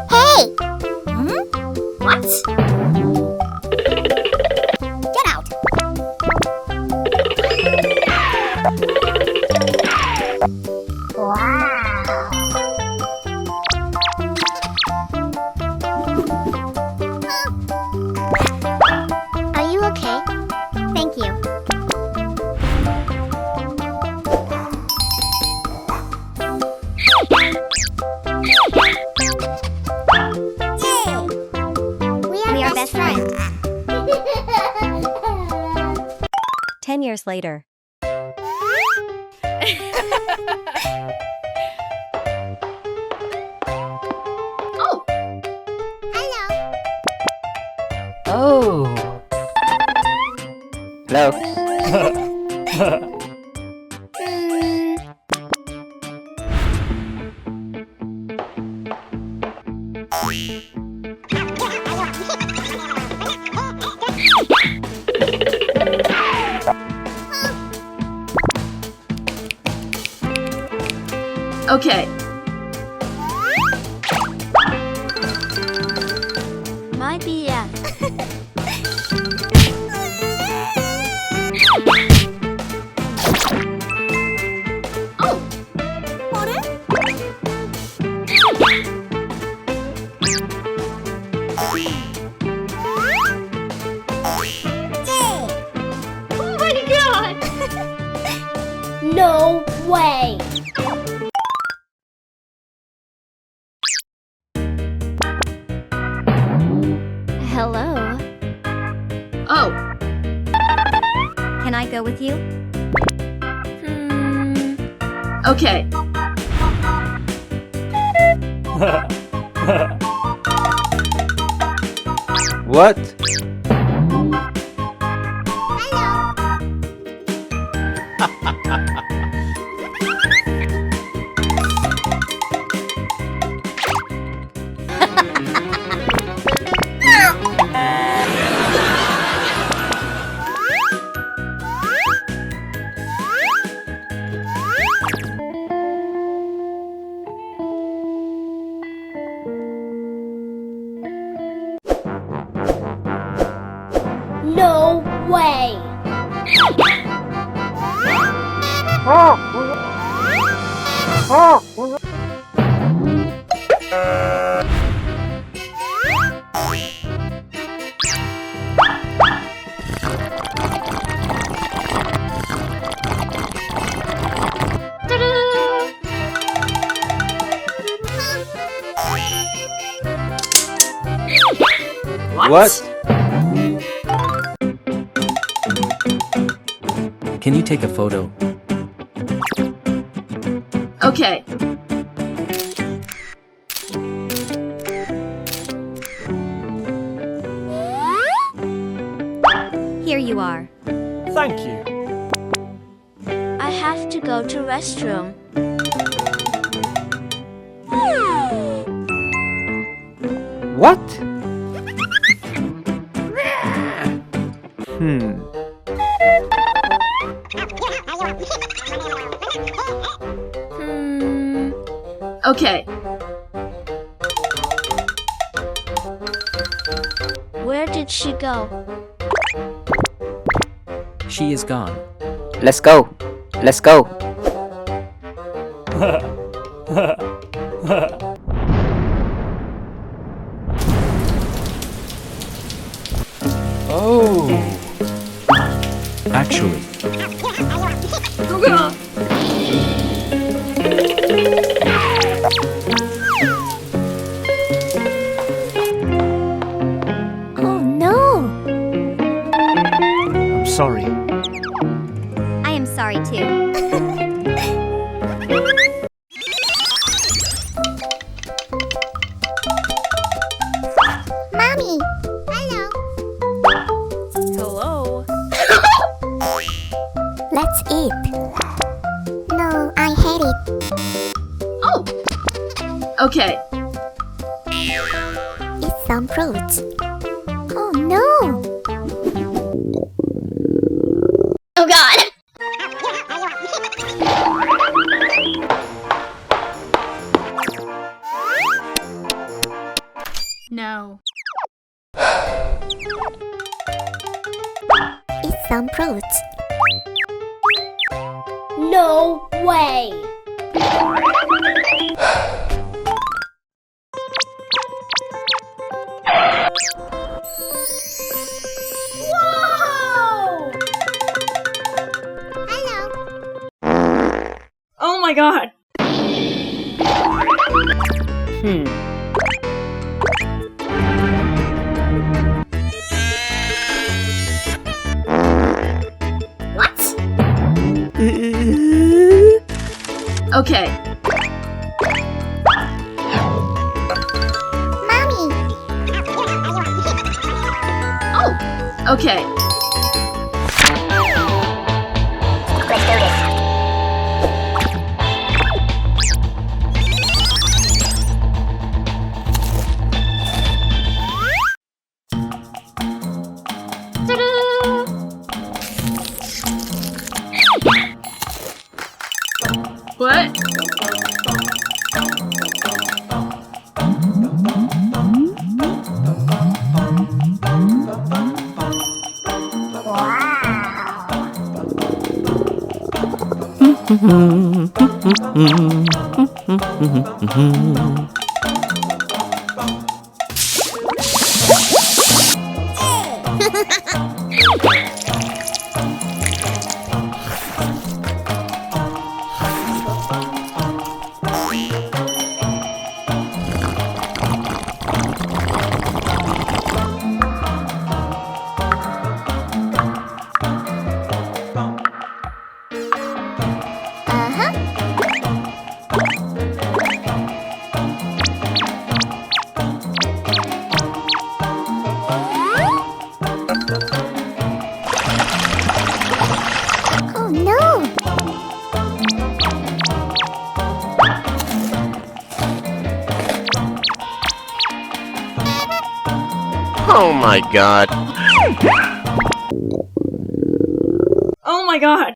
Hey! What? Get out! Are you okay? Thank you. We are best friends. 10 years later. Oh! Hello. Oh. Hello. Okay. My BF. Oh! Oh my god! No way! Hello. Oh, Can I go with you? okay. What? No way! What? Can you take a photo? Okay. Here you are. Thank you. I have to go to restroom. What? Hmm. Okay. Where did she go? She is gone. Let's go. Let's go. Oh. Actually, Oh no! I'm sorry. I am sorry too. Mommy! Hello! Hello. Let's eat. No, I hate it. Oh! Okay. Eat some fruits. Oh no! some fruits. No way! Whoa! Hello. Oh my god! What? Okay. Mommy. Oh! Okay. Let's do this. What? Oh no. Oh my god. Oh my god!